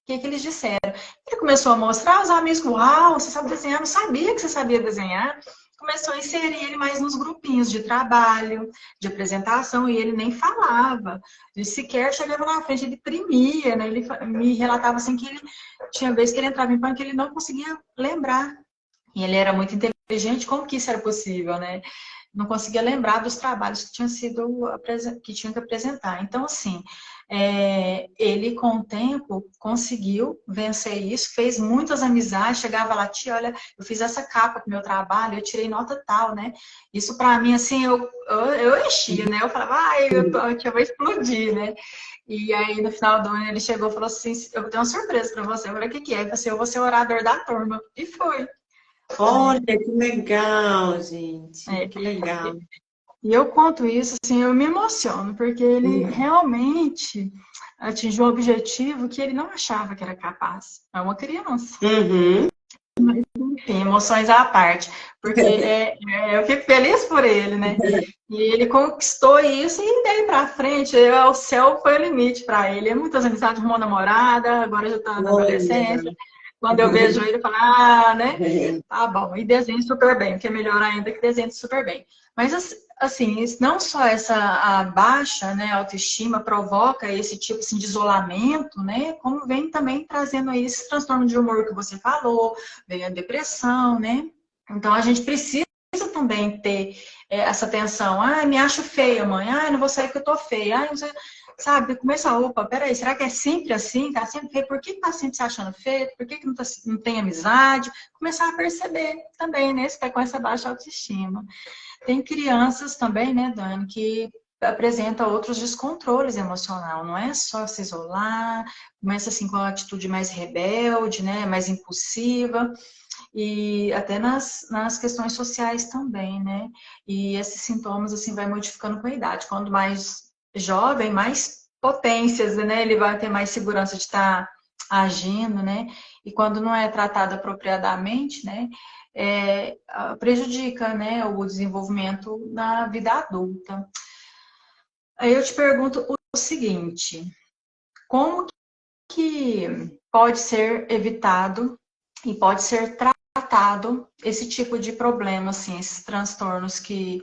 eles disseram. Ele começou a mostrar, os amigos, uau, você sabe desenhar, não sabia que você sabia desenhar. Começou a inserir ele mais nos grupinhos de trabalho, de apresentação, e ele nem falava. Ele sequer chegava na frente, ele tremia, né? Ele me relatava assim que ele tinha vezes que ele entrava em pânico, que ele não conseguia lembrar. E ele era muito inteligente, como que isso era possível, né? Não conseguia lembrar dos trabalhos que que tinham que apresentar. Então, assim, ele com o tempo conseguiu vencer isso, fez muitas amizades, chegava lá, tia, olha, eu fiz essa capa pro meu trabalho, eu tirei nota tal, né? Isso para mim, assim, eu enchia, né? Eu falava, eu tia, vou explodir, né? E aí, no final do ano, ele chegou e falou assim, eu tenho uma surpresa para você. Eu falei, o que que é? Ele falou assim, eu vou ser o orador da turma. E foi. Olha, Né? que legal, gente. É, Que legal. e eu conto isso, assim, eu me emociono, porque ele Uhum. realmente atingiu um objetivo que ele não achava que era capaz. É uma criança. Uhum. Enfim, emoções à parte, porque eu fico feliz por ele, né? E ele conquistou isso e daí pra frente, o céu foi o limite para ele. Muitas amizades, arrumou namorada, agora já tá na Olha, adolescência. Quando eu vejo ele, eu falo, ah, né? Tá bom. E desenho super bem, o que é melhor ainda que desenho super bem. Mas, assim, não só essa a baixa, né, autoestima provoca esse tipo assim, de isolamento, né? Como vem também trazendo aí esse transtorno de humor que você falou, vem a depressão, né? Então, a gente precisa também ter essa atenção. Ah, me acho feia, mãe. Ah, não vou sair porque eu tô feia. Ah, não sei. Sabe, começa, opa, peraí, será que é sempre assim? Tá sempre feio? Por que tá sempre se achando feio? Por que, que não tem amizade? Começar a perceber também, né? Se tá com essa baixa autoestima. Tem crianças também, né, Dani, que apresenta outros descontroles emocional, não é só se isolar, começa assim com a atitude mais rebelde, né, mais impulsiva, e até nas questões sociais também, né? E esses sintomas, assim, vai modificando com a idade. Quando mais jovem, mais potências, né? Ele vai ter mais segurança de estar agindo, né? E quando não é tratado apropriadamente, né? Prejudica, né? O desenvolvimento na vida adulta. Aí eu te pergunto o seguinte, como que pode ser evitado e pode ser tratado esse tipo de problema, assim, esses transtornos que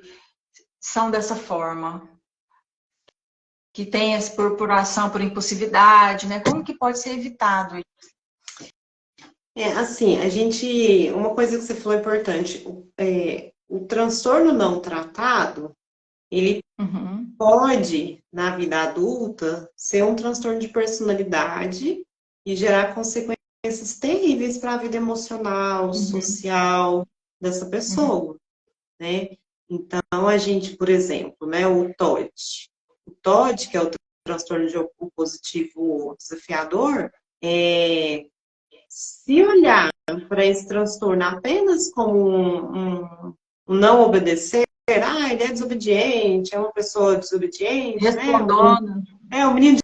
são dessa forma, que tem essa por ação, por impulsividade, né? Como que pode ser evitado? Assim, uma coisa que você falou é importante, o transtorno não tratado, ele Uhum, pode, na vida adulta, ser um transtorno de personalidade e gerar consequências terríveis para a vida emocional, uhum, social dessa uhum, pessoa, né? Então, a gente, por exemplo, né, o TOD. O TOD, que é o transtorno de opositivo desafiador, se olhar para esse transtorno apenas como um não obedecer, ele é desobediente, é uma pessoa desobediente, né? respondona. É um menino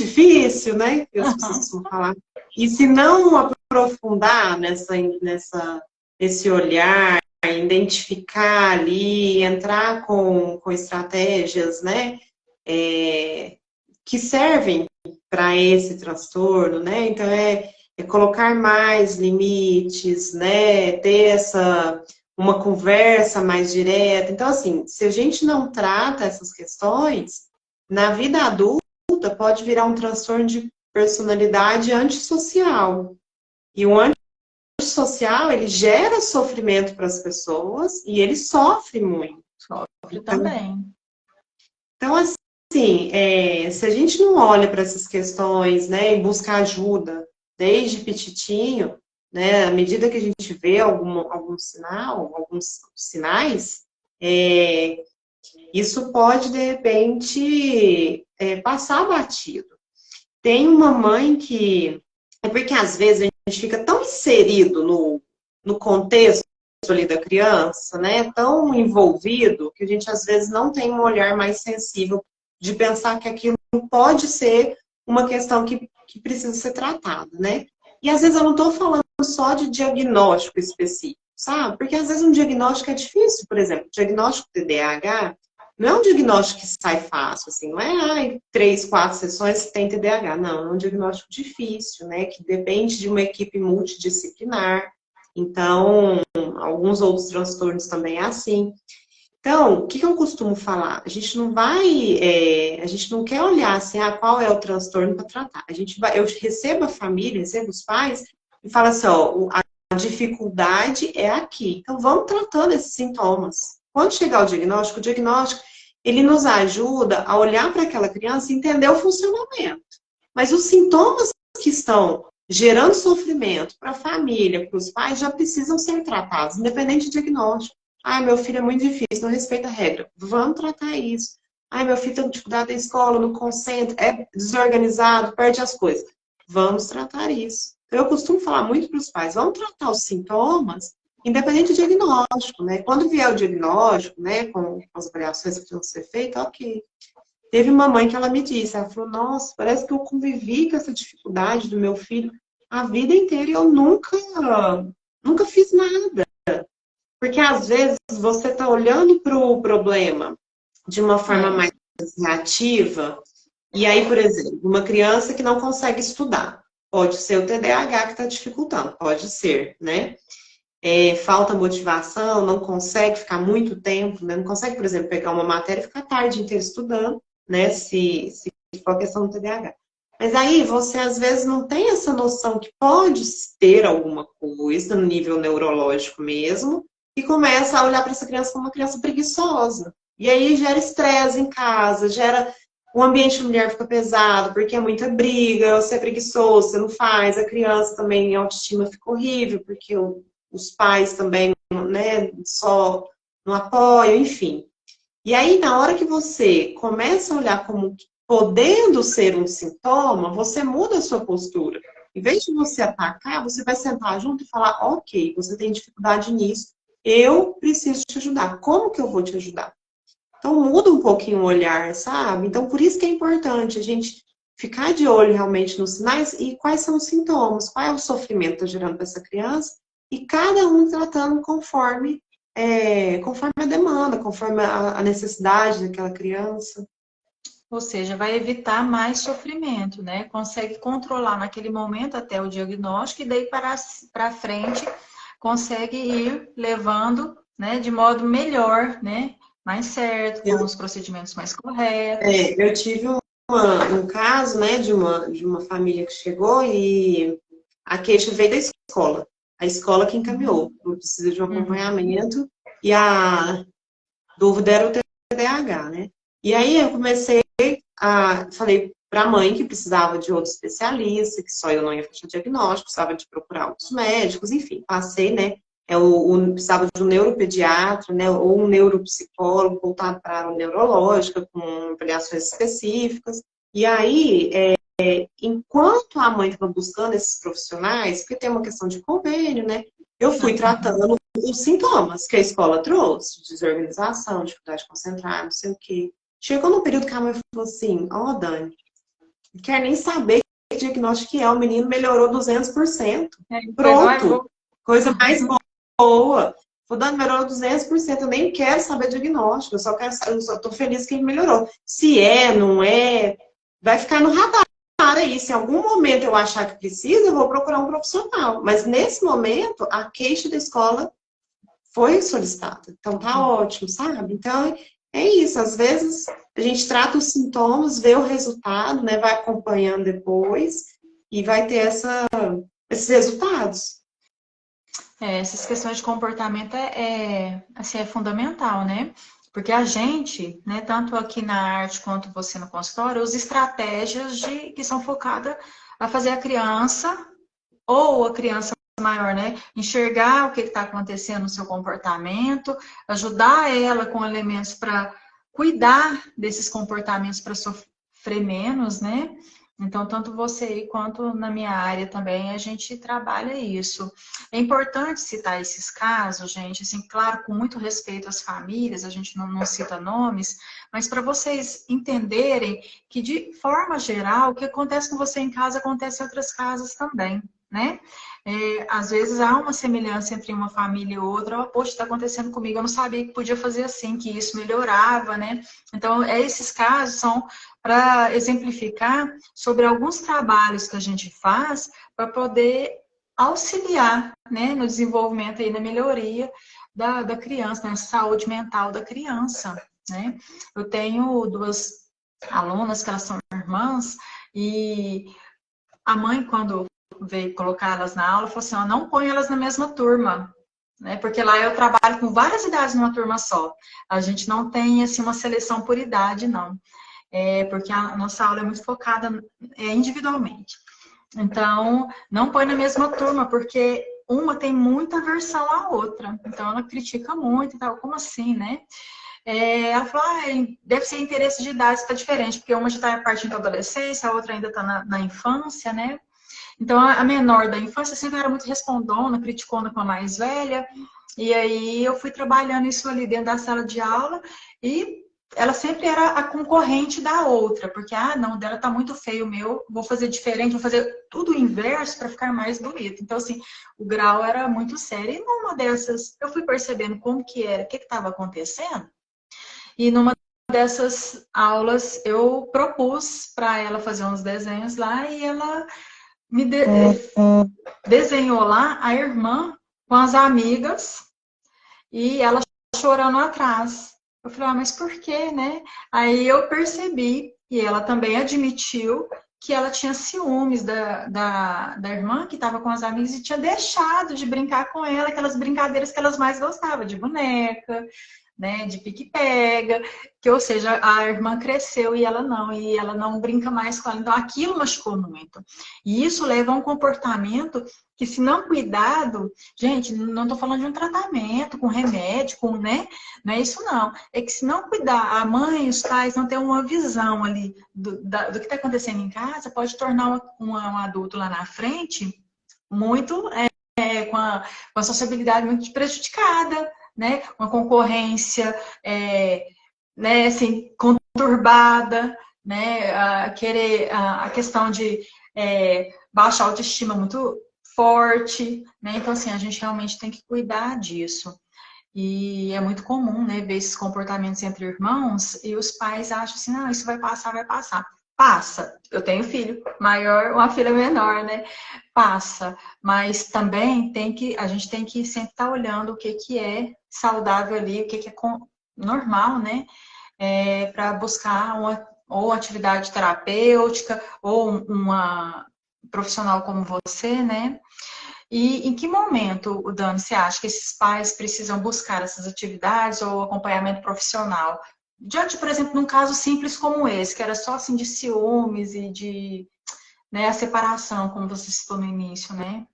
difícil, né? Que as pessoas costumam falar. E se não aprofundar nesse olhar, identificar ali, entrar com estratégias, né? Que servem para esse transtorno, né? Então, é colocar mais limites, né? Ter uma conversa mais direta. Então, assim, se a gente não trata essas questões, na vida adulta pode virar um transtorno de personalidade antissocial. E o antissocial, ele gera sofrimento para as pessoas e ele sofre muito. Sofre Então, também. então assim, se a gente não olha para essas questões, né, e busca ajuda desde petitinho, né, à medida que a gente vê alguns sinais, isso pode, de repente, passar batido. Tem uma mãe que. É porque às vezes a gente fica tão inserido no contexto ali da criança, né? Tão envolvido, que a gente às vezes não tem um olhar mais sensível de pensar que aquilo pode ser uma questão que precisa ser tratada, né? E às vezes eu não estou falando só de diagnóstico específico, sabe? Porque às vezes um diagnóstico é difícil, por exemplo, diagnóstico de TDAH não é um diagnóstico que sai fácil, assim, não é 3, 4 sessões que tem TDAH, não, é um diagnóstico difícil, né, que depende de uma equipe multidisciplinar, então, alguns outros transtornos também é assim. Então, o que eu costumo falar? A gente não quer olhar assim, qual é o transtorno para tratar. Eu recebo a família, recebo os pais e falo assim, ó, a dificuldade é aqui. Então, vamos tratando esses sintomas. Quando chegar o diagnóstico, ele nos ajuda a olhar para aquela criança e entender o funcionamento. Mas os sintomas que estão gerando sofrimento para a família, para os pais, já precisam ser tratados, independente do diagnóstico. Ai, meu filho é muito difícil, não respeita a regra. Vamos tratar isso. Ai, meu filho tem dificuldade na escola, não concentra, é desorganizado, perde as coisas. Vamos tratar isso. Então, eu costumo falar muito para os pais, vamos tratar os sintomas, independente do diagnóstico, né? Quando vier o diagnóstico, né, com as avaliações que precisam ser feitas, ok. Teve uma mãe que ela me disse, ela falou, nossa, parece que eu convivi com essa dificuldade do meu filho a vida inteira e eu nunca fiz nada. Porque às vezes você está olhando para o problema de uma forma É. mais reativa, e aí, por exemplo, uma criança que não consegue estudar. Pode ser o TDAH que está dificultando, pode ser, né? Falta motivação, não consegue ficar muito tempo, né? Não consegue, por exemplo, pegar uma matéria e ficar a tarde inteira estudando, né? Se for a questão do TDAH. Mas aí você às vezes não tem essa noção que pode ter alguma coisa no nível neurológico mesmo, e começa a olhar para essa criança como uma criança preguiçosa. E aí gera estresse em casa, gera o ambiente familiar fica pesado, porque é muita briga, você é preguiçoso, você não faz, a criança também, a autoestima fica horrível, porque os pais também, né, só não apoiam, enfim. E aí, na hora que você começa a olhar como podendo ser um sintoma, você muda a sua postura. Em vez de você atacar, você vai sentar junto e falar, ok, você tem dificuldade nisso, eu preciso te ajudar. Como que eu vou te ajudar? Então, muda um pouquinho o olhar, sabe? Então, por isso que é importante a gente ficar de olho realmente nos sinais e quais são os sintomas, qual é o sofrimento que está gerando para essa criança, e cada um tratando conforme a demanda, conforme a necessidade daquela criança. Ou seja, vai evitar mais sofrimento, né? Consegue controlar naquele momento até o diagnóstico e daí para frente consegue ir levando, né, de modo melhor, né? Mais certo, com os procedimentos mais corretos. Eu tive um caso, né, de uma família que chegou e a queixa veio da escola. A escola que encaminhou, não precisa de um acompanhamento, e a dúvida era o TDAH, né? E aí eu falei para a mãe que precisava de outro especialista, que só eu não ia fechar diagnóstico, precisava de procurar outros médicos, enfim, passei, né? Precisava de um neuropediatra, né? Ou um neuropsicólogo voltado para a área neurológica, com avaliações específicas. E aí, enquanto a mãe estava buscando esses profissionais, porque tem uma questão de convênio, né? Eu fui tratando os sintomas que a escola trouxe, desorganização, dificuldade de concentrar, não sei o quê. Chegou no período que a mãe falou assim, ó, Dani, não quer nem saber que diagnóstico que é, o menino melhorou 200%. Pegou, ai, Pronto, coisa mais boa. O Dani melhorou 200%, eu nem quero saber diagnóstico, eu só tô feliz que ele melhorou. Se é, não é, vai ficar no radar aí. Se em algum momento eu achar que precisa, eu vou procurar um profissional. Mas nesse momento, a queixa da escola foi solicitada. Então tá ótimo, sabe? Então é isso. Às vezes a gente trata os sintomas, vê o resultado, né? Vai acompanhando depois e vai ter esses resultados. Essas questões de comportamento assim, é fundamental, né? Porque a gente, né, tanto aqui na arte quanto você no consultório, usa estratégias que são focadas a fazer a criança ou a criança maior, né, enxergar o que está acontecendo no seu comportamento, ajudar ela com elementos para cuidar desses comportamentos para sofrer menos, né? Então, tanto você aí quanto na minha área também, a gente trabalha isso. É importante citar esses casos, gente, assim, claro, com muito respeito às famílias, a gente não cita nomes, mas para vocês entenderem que, de forma geral, o que acontece com você em casa acontece em outras casas também, né? Às vezes há uma semelhança entre uma família e outra. Oh, poxa, está acontecendo comigo, eu não sabia que podia fazer assim, que isso melhorava, né? Então, esses casos são para exemplificar sobre alguns trabalhos que a gente faz para poder auxiliar, né, no desenvolvimento e na melhoria da criança, na saúde mental da criança, né? Eu tenho duas alunas que elas são irmãs e a mãe, quando veio colocar elas na aula, falou assim, ó, não põe elas na mesma turma, né? Porque lá eu trabalho com várias idades numa turma só. A gente não tem, assim, uma seleção por idade, não. Porque a nossa aula é muito focada individualmente. Então, não põe na mesma turma, porque uma tem muita aversão à outra. Então, ela critica muito e tal. Como assim, né? Ela falou, deve ser interesse de idade, está diferente, porque uma já está partindo da adolescência, a outra ainda está na infância, né? Então, a menor da infância sempre era muito respondona, criticona com a mais velha. E aí eu fui trabalhando isso ali dentro da sala de aula e ela sempre era a concorrente da outra, porque, não, dela tá muito feio o meu, vou fazer diferente, vou fazer tudo o inverso para ficar mais bonito. Então, assim, o grau era muito sério. E numa dessas, eu fui percebendo como que era, o que estava acontecendo. E numa dessas aulas, eu propus para ela fazer uns desenhos lá e ela me desenhou lá a irmã com as amigas e ela chorando atrás. Eu falei, ah, mas por quê, né? Aí eu percebi, e ela também admitiu, que ela tinha ciúmes da irmã que estava com as amigas e tinha deixado de brincar com ela, aquelas brincadeiras que elas mais gostavam, de boneca, né, de pique-pega, que, ou seja, a irmã cresceu e ela não brinca mais com ela. Então, aquilo machucou muito. E isso leva a um comportamento que, se não cuidado, gente, não estou falando de um tratamento com remédio, com, né? Não é isso não. É que, se não cuidar, a mãe, os pais não ter uma visão ali do que está acontecendo em casa, pode tornar um adulto lá na frente muito com a sociabilidade muito prejudicada, né? Uma concorrência né, assim, conturbada, né? A questão de baixa autoestima muito forte, né? Então, assim, a gente realmente tem que cuidar disso. E é muito comum, né, ver esses comportamentos entre irmãos e os pais acham assim, não, isso vai passar, vai passar. Passa. Eu tenho filho maior, uma filha menor, né? Passa. Mas também a gente tem que sempre estar olhando o que que é saudável ali, o que que é normal, né? Para buscar ou atividade terapêutica ou uma profissional como você, né? E em que momento, Dani, você acha que esses pais precisam buscar essas atividades ou acompanhamento profissional? Diante, por exemplo, de um caso simples como esse, que era só assim de ciúmes e de, né, a separação, como você citou no início, né?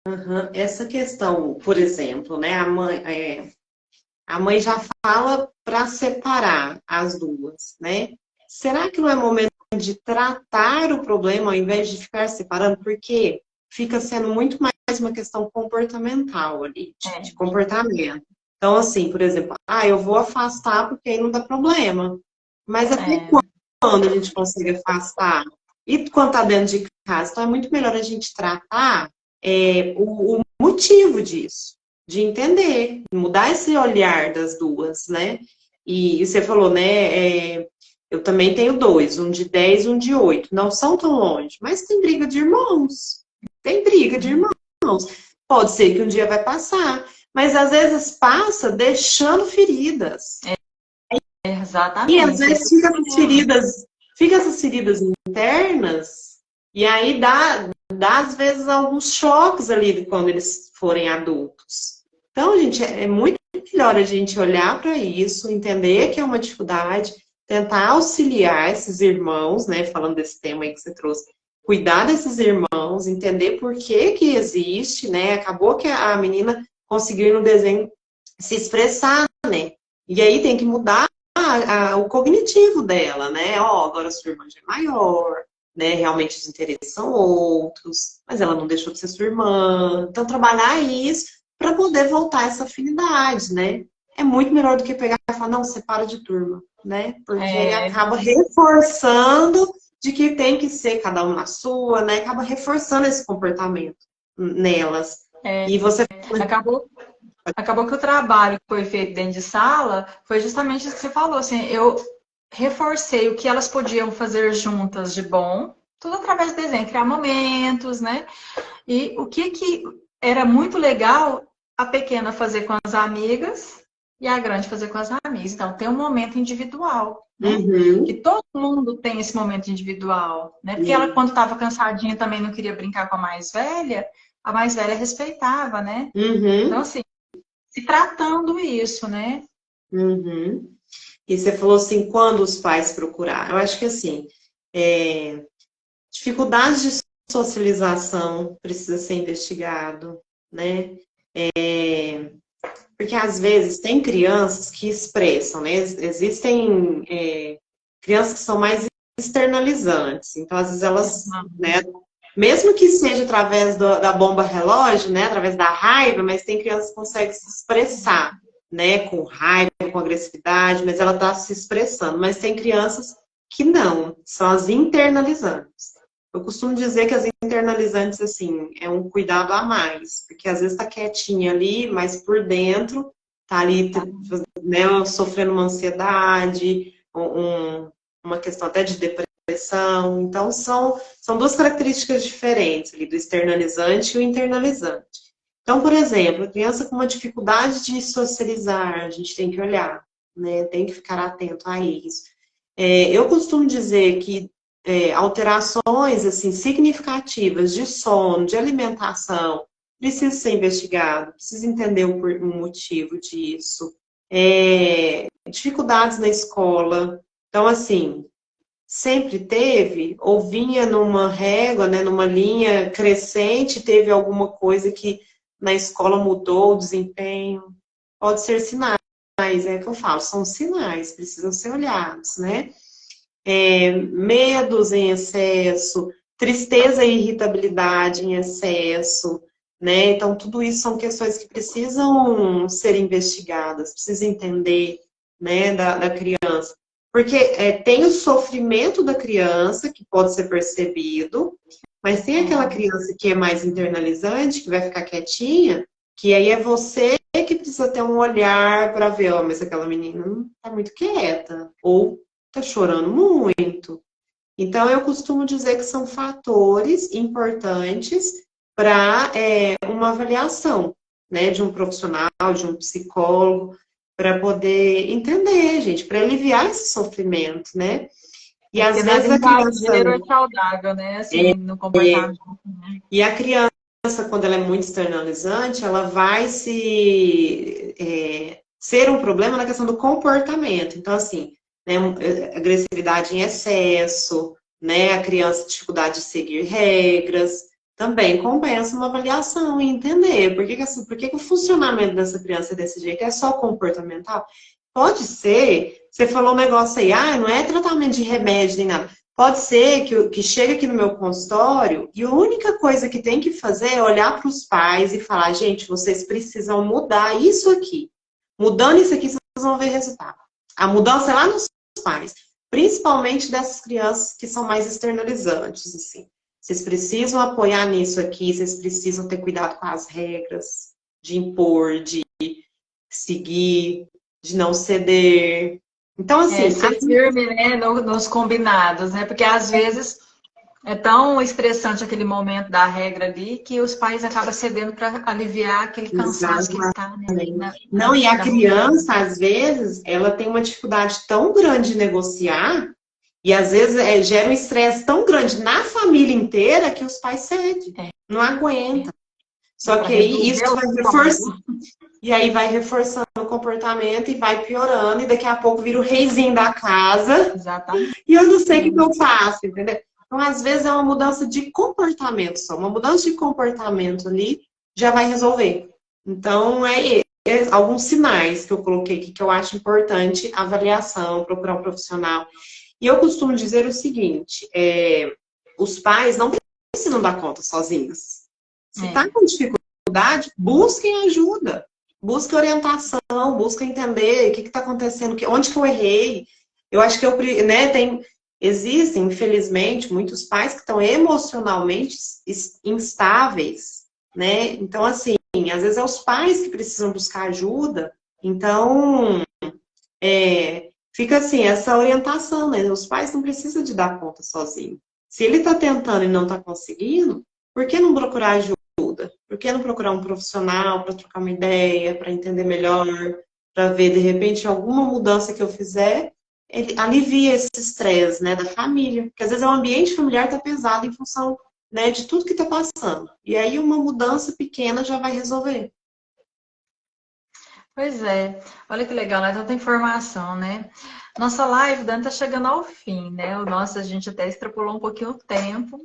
Uhum. Essa questão, por exemplo, né, a mãe já fala para separar as duas, né? Será que não é momento de tratar o problema ao invés de ficar separando? Porque fica sendo muito mais uma questão comportamental ali, de É, comportamento. Então, assim, por exemplo, eu vou afastar porque aí não dá problema. Mas até é, quando a gente consegue afastar? E quando está dentro de casa? Então, é muito melhor a gente tratar o motivo disso, de entender, mudar esse olhar das duas, né? E você falou, né? Eu também tenho dois, um de 10 e um de 8. Não são tão longe, mas tem briga de irmãos. Tem briga de irmãos. Pode ser que um dia vai passar, mas às vezes passa deixando feridas. E às exatamente, vezes esse é o problema. fica essas feridas internas, e aí dá às vezes alguns choques ali quando eles forem adultos. Então, gente, é muito melhor a gente olhar para isso, entender que é uma dificuldade, tentar auxiliar esses irmãos, né? Falando desse tema aí que você trouxe, cuidar desses irmãos, entender por que que existe, né? Acabou que a menina conseguiu no desenho se expressar, né? E aí tem que mudar o cognitivo dela, né? Ó, agora a sua irmã já é maior, né? Realmente os interesses são outros, mas ela não deixou de ser sua irmã. Então, trabalhar isso para poder voltar essa afinidade, né? É muito melhor do que pegar e falar, não, separa de turma, né? Porque aí É, acaba reforçando de que tem que ser cada um na sua, né? Acaba reforçando esse comportamento nelas. é, E você. acabou Acabou que o trabalho que foi feito dentro de sala foi justamente isso que você falou, assim, eu reforcei o que elas podiam fazer juntas de bom, tudo através do desenho, criar momentos, né? E o que era muito legal a pequena fazer com as amigas e a grande fazer com as amigas. Então, tem um momento individual, né? Que Uhum. todo mundo tem esse momento individual, né? Porque ela, quando estava cansadinha, também não queria brincar com a mais velha respeitava, né? Então, Uhum. assim, se tratando isso, né? Uhum. E você falou assim, quando os pais procurar? Eu acho que assim, dificuldades de socialização precisa ser investigado, né? Porque às vezes tem crianças que expressam, né? Existem crianças que são mais externalizantes. Então, às vezes elas, né, mesmo que seja através da bomba relógio, né, através da raiva, mas tem crianças que conseguem se expressar, né, com raiva, com agressividade, mas ela está se expressando. Mas tem crianças que não, são as internalizantes. Eu costumo dizer que as internalizantes, assim, é um cuidado a mais, porque às vezes está quietinha ali, mas por dentro tá ali, né, sofrendo uma ansiedade, uma questão até de depressão, depressão. Então, são duas características diferentes ali, do externalizante e o internalizante. Então, por exemplo, a criança com uma dificuldade de socializar, a gente tem que olhar, né? Tem que ficar atento a isso. Eu costumo dizer que alterações assim, significativas de sono, de alimentação, precisa ser investigado, precisa entender o motivo disso. Dificuldades na escola. Então, assim, sempre teve, ou vinha numa régua, né, numa linha crescente, teve alguma coisa que na escola mudou o desempenho. Pode ser sinais, é que eu falo, são sinais, precisam ser olhados, né? Medos em excesso, tristeza e irritabilidade em excesso, né? Então, tudo isso são questões que precisam ser investigadas, precisa entender, né, da criança. Porque tem o sofrimento da criança, que pode ser percebido, mas tem aquela criança que é mais internalizante, que vai ficar quietinha, que aí é você que precisa ter um olhar para ver, ó, mas aquela menina não tá muito quieta, ou tá chorando muito. Então, eu costumo dizer que são fatores importantes para uma avaliação, né, de um profissional, de um psicólogo, para poder entender, gente, para aliviar esse sofrimento, né? E às Porque nada vezes a criança. exagero é saudável, né? Assim, no comportamento. E a criança, quando ela é muito externalizante, ela vai ser um problema na questão do comportamento. Então, assim, né, agressividade em excesso, né, a criança dificuldade de seguir regras, também compensa uma avaliação e entender por que o funcionamento dessa criança é desse jeito, é só comportamental? Pode ser, você falou um negócio aí, não é tratamento de remédio nem nada. Pode ser que chega aqui no meu consultório e a única coisa que tem que fazer é olhar para os pais e falar, gente, vocês precisam mudar isso aqui. Mudando isso aqui, vocês vão ver resultado. A mudança é lá nos pais, principalmente dessas crianças que são mais externalizantes, assim. Vocês precisam apoiar nisso aqui, vocês precisam ter cuidado com as regras, de impor, de seguir, de não ceder. Então, assim, Ser firme, né, nos combinados, né? Porque às vezes é tão estressante aquele momento da regra ali que os pais acabam cedendo para aliviar aquele cansaço que ele tá, né? Não, e a criança, às vezes, ela tem uma dificuldade tão grande de negociar, e às vezes gera um estresse tão grande na família inteira que os pais cedem, não aguentam. Só que aí isso vai reforçando. E aí vai reforçando o comportamento e vai piorando, e daqui a pouco vira o reizinho da casa. Exatamente. E eu não sei o que eu faço, entendeu? Então, às vezes, é uma mudança de comportamento só. Uma mudança de comportamento ali já vai resolver. Então, alguns sinais que eu coloquei aqui que eu acho importante, avaliação, procurar um profissional. E eu costumo dizer o seguinte, os pais não precisam dar conta sozinhos. Se está com dificuldade, busquem ajuda. Busque orientação, busque entender o que está acontecendo, onde que eu errei. Eu acho que existem, infelizmente, muitos pais que estão emocionalmente instáveis, né? Então, assim, às vezes é os pais que precisam buscar ajuda. Então, fica assim, essa orientação, né? Os pais não precisam de dar conta sozinho. Se ele está tentando e não está conseguindo, por que não procurar ajuda? Por que não procurar um profissional para trocar uma ideia, para entender melhor, para ver, de repente, alguma mudança que eu fizer, ele alivia esse estresse, né, da família. Porque às vezes o ambiente familiar está pesado em função, né, de tudo que está passando. E aí uma mudança pequena já vai resolver. Pois é, olha que legal, né? Tanta informação, né? Nossa live, Dani, tá chegando ao fim, né? A gente até extrapolou um pouquinho o tempo.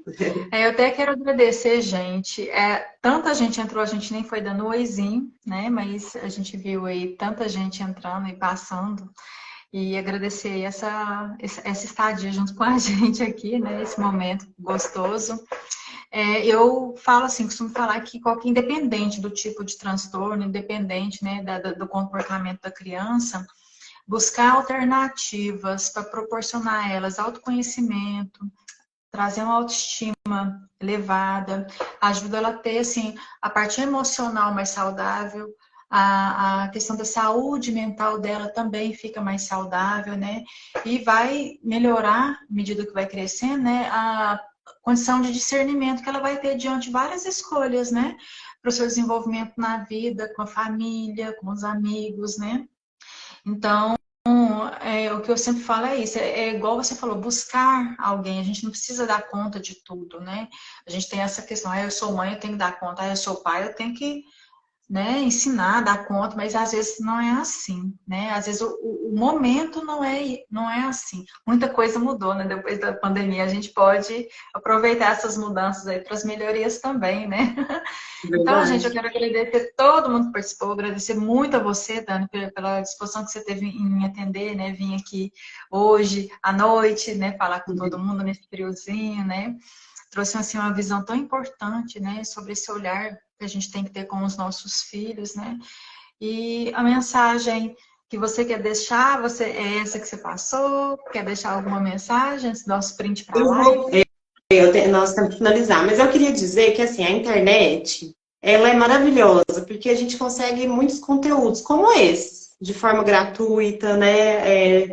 Eu até quero agradecer, gente. Tanta gente entrou, a gente nem foi dando oizinho, né? Mas a gente viu aí tanta gente entrando e passando. E agradecer essa estadia junto com a gente aqui, né? Esse momento gostoso. Eu falo assim, costumo falar que independente do tipo de transtorno, independente, né, do comportamento da criança, buscar alternativas para proporcionar a elas autoconhecimento, trazer uma autoestima elevada, ajuda ela a ter assim, a parte emocional mais saudável, a questão da saúde mental dela também fica mais saudável, né? E vai melhorar, à medida que vai crescendo, né? A condição de discernimento que ela vai ter diante de várias escolhas, né? Para o seu desenvolvimento na vida, com a família, com os amigos, né? Então, o que eu sempre falo é isso, é igual você falou, buscar alguém, a gente não precisa dar conta de tudo, né? A gente tem essa questão, eu sou mãe, eu tenho que dar conta, eu sou pai, eu tenho que, né, ensinar, dar conta, mas às vezes não é assim, né? Às vezes o momento não é assim. Muita coisa mudou, né? Depois da pandemia, a gente pode aproveitar essas mudanças aí para as melhorias também, né? Então, gente, eu Verdade. quero agradecer todo mundo que participou, agradecer muito a você, Dani, pela disposição que você teve em me atender, né? Vim aqui hoje à noite, né? Falar com todo mundo nesse friozinho, né? Trouxe assim uma visão tão importante, né? Sobre esse olhar que a gente tem que ter com os nossos filhos, né? E a mensagem que você quer deixar, é essa que você passou? Quer deixar alguma mensagem antes do nosso print para a Eu live? vou, nós temos que finalizar, mas eu queria dizer que assim, a internet, ela é maravilhosa, porque a gente consegue muitos conteúdos como esses, de forma gratuita, né?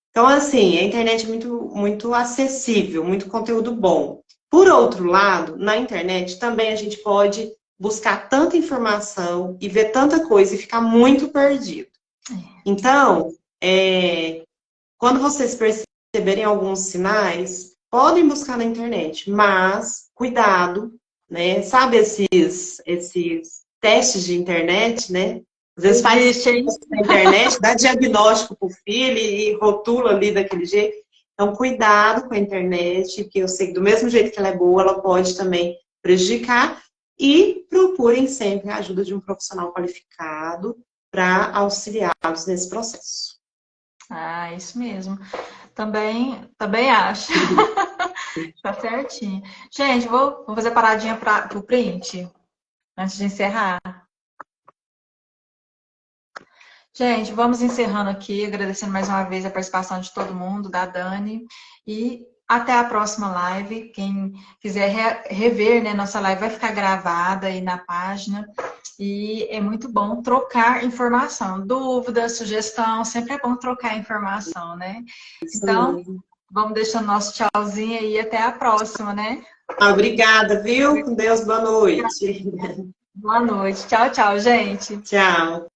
Então, assim, a internet é muito acessível, muito conteúdo bom. Por outro lado, na internet também a gente pode buscar tanta informação e ver tanta coisa e ficar muito perdido. Então, quando vocês perceberem alguns sinais, podem buscar na internet, mas cuidado, né? Sabe esses testes de internet, né? Às vezes faz Existe, hein? teste na internet, dá diagnóstico para o filho e rotula ali daquele jeito. Então, cuidado com a internet, que eu sei que do mesmo jeito que ela é boa, ela pode também prejudicar. E procurem sempre a ajuda de um profissional qualificado para auxiliá-los nesse processo. Ah, isso mesmo. Também acho. Tá certinho. Gente, vou fazer paradinha para o print, antes de encerrar. Gente, vamos encerrando aqui, agradecendo mais uma vez a participação de todo mundo, da Dani. E até a próxima live. Quem quiser rever, né, nossa live vai ficar gravada aí na página. E é muito bom trocar informação. Dúvida, sugestão, sempre é bom trocar informação, né? Isso Então, mesmo. vamos deixando nosso tchauzinho aí, até a próxima, né? Obrigada, viu? Com Deus, boa noite. Boa noite. Tchau, tchau, gente. Tchau.